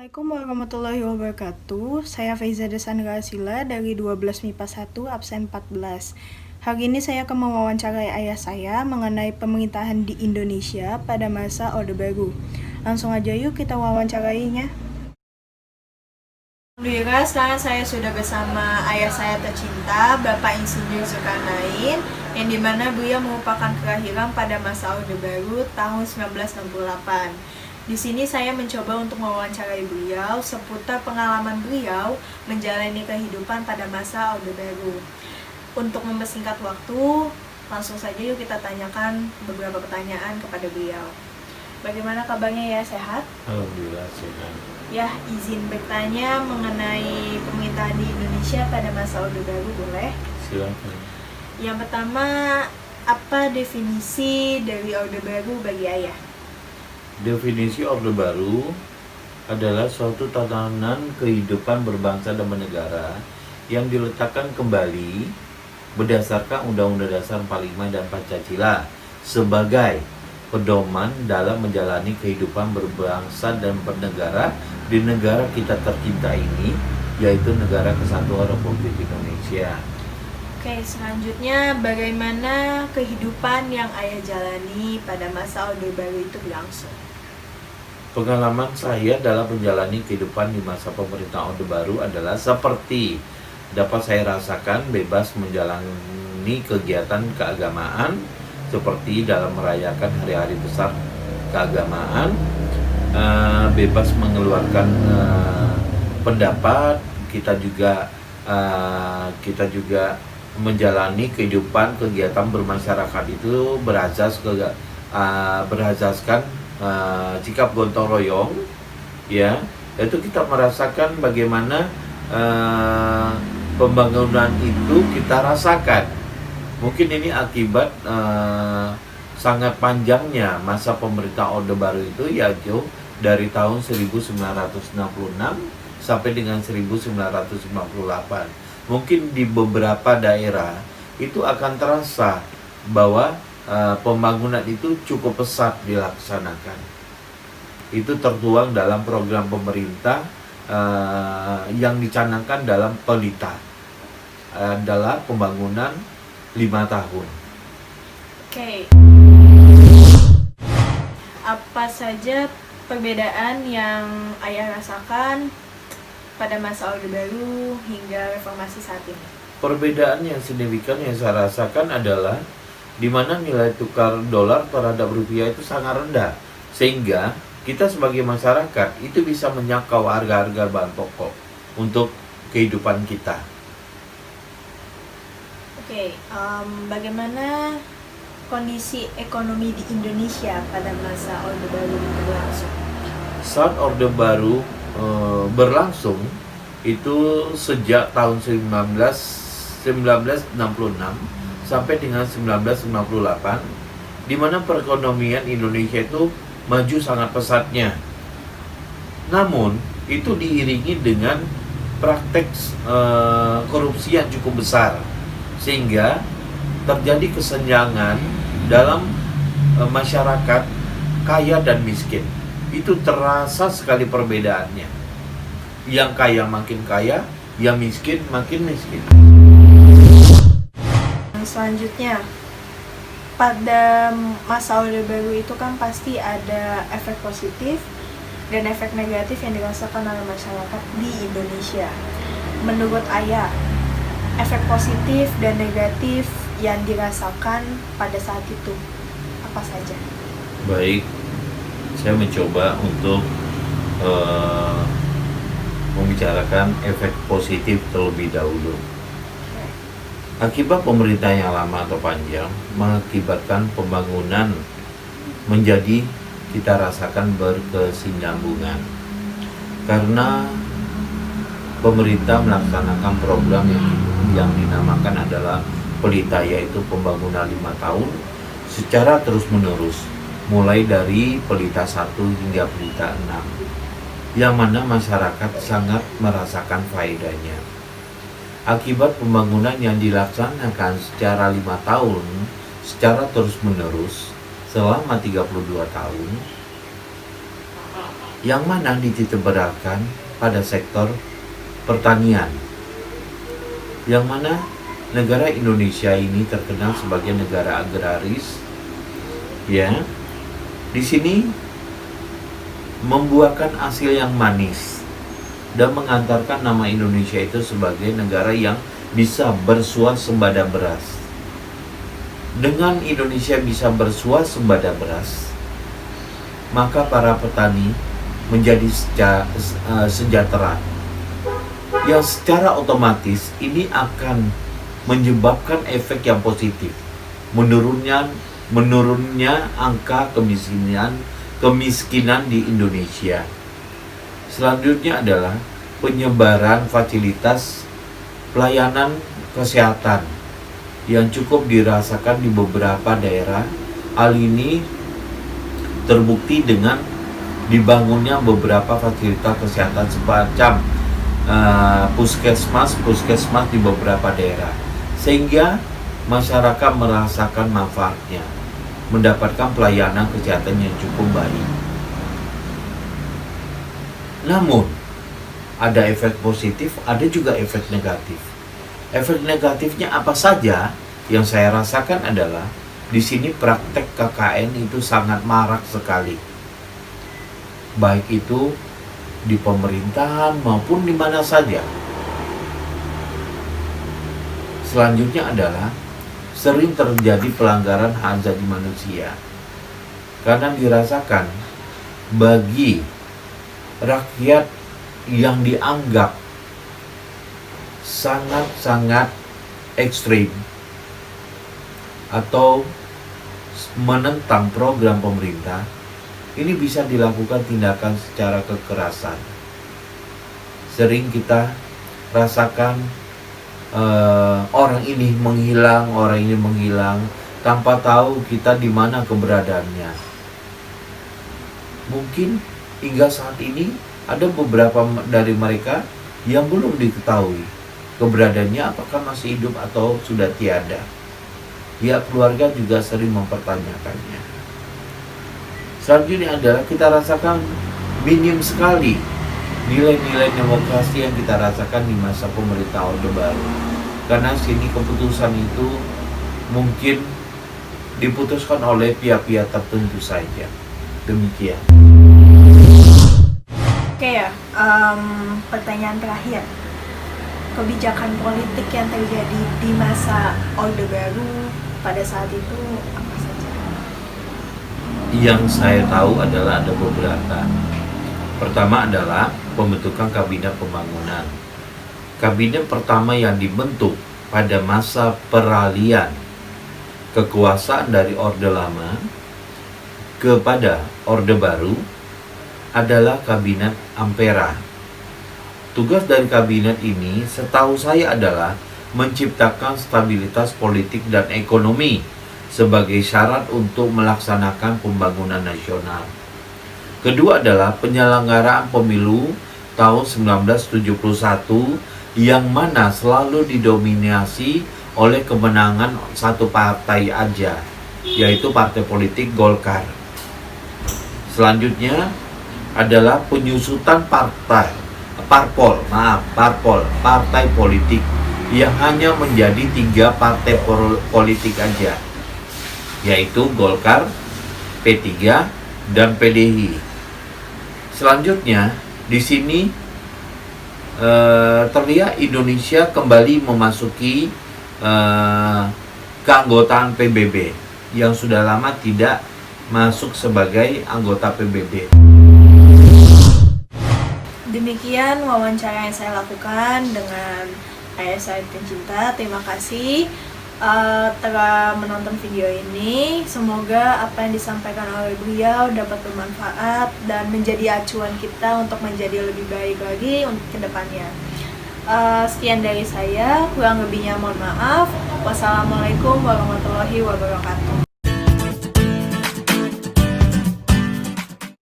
Assalamualaikum warahmatullahi wabarakatuh. Saya Faiza Desandra Sila dari 12 MIPA 1 absen 14. Hari ini saya akan mewawancarai ayah saya mengenai pemerintahan di Indonesia pada masa Orde Baru. Langsung aja yuk kita wawancarainya. Alhamdulillah, sekarang saya sudah bersama ayah saya tercinta, Bapak Insinyur Zulkarnain, yang dimana beliau merupakan kelahiran pada masa Orde Baru tahun 1968. Di sini saya mencoba untuk mewawancarai beliau seputar pengalaman beliau menjalani kehidupan pada masa Orde Baru. Untuk mempersingkat waktu, langsung saja yuk kita tanyakan beberapa pertanyaan kepada beliau. Bagaimana kabarnya ya, sehat? Alhamdulillah sehat. Ya, izin bertanya mengenai pemerintahan di Indonesia pada masa Orde Baru boleh? Silakan. Yang pertama, apa definisi dari Orde Baru bagi ayah? Definisi Orde Baru adalah suatu tatanan kehidupan berbangsa dan bernegara yang diletakkan kembali berdasarkan Undang-Undang Dasar 45 dan Pancasila sebagai pedoman dalam menjalani kehidupan berbangsa dan bernegara di negara kita tercinta ini, yaitu Negara Kesatuan Republik Indonesia. Oke, selanjutnya bagaimana kehidupan yang ayah jalani pada masa Orde Baru itu berlangsung? Pengalaman saya dalam menjalani kehidupan di masa pemerintahan Orde Baru adalah seperti dapat saya rasakan bebas menjalani kegiatan keagamaan seperti dalam merayakan hari-hari besar keagamaan, bebas mengeluarkan pendapat, kita juga menjalani kehidupan kegiatan bermasyarakat itu berasaskan sikap gotong royong, ya, itu kita merasakan bagaimana pembangunan itu kita rasakan. Mungkin ini akibat sangat panjangnya masa pemerintah Orde Baru itu, yaitu dari tahun 1966 sampai dengan 1998. Mungkin di beberapa daerah itu akan terasa bahwa pembangunan itu cukup pesat dilaksanakan. Itu tertuang dalam program pemerintah yang dicanangkan dalam Pelita, adalah pembangunan 5 tahun. Oke. Apa saja perbedaan yang ayah rasakan pada masa Orde Baru hingga reformasi saat ini? Perbedaan yang signifikan yang saya rasakan adalah di mana nilai tukar dolar terhadap rupiah itu sangat rendah, sehingga kita sebagai masyarakat itu bisa menjangkau harga-harga bahan pokok untuk kehidupan kita. Oke, bagaimana kondisi ekonomi di Indonesia pada masa Orde Baru berlangsung? Saat Orde Baru berlangsung itu sejak tahun 1966 sampai dengan 1998, di mana perekonomian Indonesia itu maju sangat pesatnya. Namun itu diiringi dengan praktek korupsi yang cukup besar, sehingga terjadi kesenjangan dalam masyarakat kaya dan miskin. Itu terasa sekali perbedaannya. Yang kaya makin kaya, yang miskin makin miskin. Selanjutnya, pada masa Orde Baru itu kan pasti ada efek positif dan efek negatif yang dirasakan oleh masyarakat di Indonesia. Menurut ayah, efek positif dan negatif yang dirasakan pada saat itu apa saja? Baik, saya mencoba untuk membicarakan efek positif terlebih dahulu. Akibat pemerintah yang lama atau panjang mengakibatkan pembangunan menjadi kita rasakan berkesinambungan, karena pemerintah melaksanakan program yang dinamakan adalah Pelita, yaitu pembangunan 5 tahun secara terus menerus, mulai dari Pelita 1 hingga Pelita 6, yang mana masyarakat sangat merasakan faedahnya. Akibat pembangunan yang dilaksanakan secara 5 tahun secara terus menerus selama 32 tahun, yang mana dititikberatkan pada sektor pertanian, yang mana negara Indonesia ini terkenal sebagai negara agraris, ya. Di sini membuahkan hasil yang manis dan mengantarkan nama Indonesia itu sebagai negara yang bisa bersuasembada beras. Dengan Indonesia bisa bersuasembada beras, maka para petani menjadi sejahtera, yang secara otomatis ini akan menyebabkan efek yang positif, menurunnya angka kemiskinan di Indonesia. Selanjutnya adalah penyebaran fasilitas pelayanan kesehatan yang cukup dirasakan di beberapa daerah. Hal ini terbukti dengan dibangunnya beberapa fasilitas kesehatan semacam puskesmas di beberapa daerah, sehingga masyarakat merasakan manfaatnya, mendapatkan pelayanan kesehatan yang cukup baik. Namun ada efek positif, ada juga efek negatif. Efek negatifnya apa saja? Yang saya rasakan adalah di sini praktek KKN itu sangat marak sekali, baik itu di pemerintahan maupun di mana saja. Selanjutnya adalah sering terjadi pelanggaran hak asasi manusia karena dirasakan bagi rakyat yang dianggap sangat-sangat ekstrim atau menentang program pemerintah, ini bisa dilakukan tindakan secara kekerasan. Sering kita rasakan orang ini menghilang tanpa tahu kita di mana keberadaannya. Mungkin hingga saat ini ada beberapa dari mereka yang belum diketahui keberadaannya, apakah masih hidup atau sudah tiada. Pihak keluarga juga sering mempertanyakannya. Selanjutnya adalah kita rasakan minim sekali nilai-nilai demokrasi yang kita rasakan di masa pemerintah Orde Baru. Karena sini keputusan itu mungkin diputuskan oleh pihak-pihak tertentu saja. Demikian. Oke ya, pertanyaan terakhir. Kebijakan politik yang terjadi di masa Orde Baru pada saat itu apa saja? Yang saya tahu adalah ada beberapa. Pertama adalah pembentukan Kabinet Pembangunan. Kabinet pertama yang dibentuk pada masa peralihan kekuasaan dari Orde Lama kepada Orde Baru adalah Kabinet Ampera. Tugas dari kabinet ini setahu saya adalah menciptakan stabilitas politik dan ekonomi sebagai syarat untuk melaksanakan pembangunan nasional. Kedua adalah penyelenggaraan pemilu tahun 1971 yang mana selalu didominasi oleh kemenangan satu partai aja, yaitu partai politik Golkar. Selanjutnya adalah penyusutan partai politik yang hanya menjadi 3 partai politik aja, yaitu Golkar, P3, dan PDI. Selanjutnya di sini terlihat Indonesia kembali memasuki keanggotaan PBB yang sudah lama tidak masuk sebagai anggota PBB. Demikian wawancara yang saya lakukan dengan ayah saya tercinta. Terima kasih telah menonton video ini. Semoga apa yang disampaikan oleh beliau dapat bermanfaat dan menjadi acuan kita untuk menjadi lebih baik lagi untuk kedepannya. Sekian dari saya, kurang lebihnya mohon maaf. Wassalamualaikum warahmatullahi wabarakatuh.